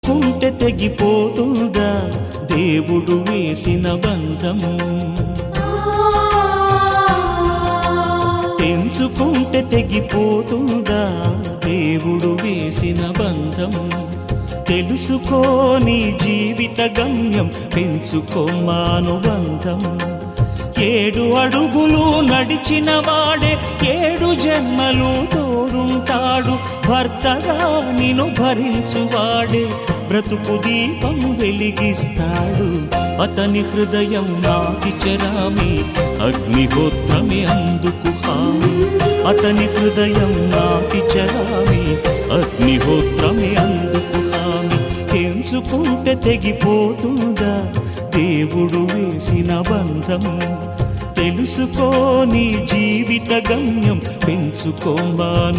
తెలుసుకుంటే తెగిపోతుందా దేవుడు వేసిన బంధం? తెంచుకుంటే తెగిపోతుందా దేవుడు వేసిన బంధం? తెలుసుకోని జీవిత గమ్యం, పెంచుకోమానుబంధం. 7 అడుగులు నడిచిన వాడే 7 జన్మలు తోడుంటాడు. భర్తగా నిన్ను భరించువాడే బ్రతుకు దీపం వెలిగిస్తాడు. అతని హృదయం నాటి చెరామి, అగ్నిహోత్రమే అందుకు హామీ. అతని హృదయం నాటి చెరామి, అగ్నిహోత్రమే అందుకు హామీ. తెంచుకుంటే తెగిపోతుందా దేవుడు వేసిన బంధం? తెలుసుకోని జీవిత గమ్యం, పెంచుకోమానుబంధం.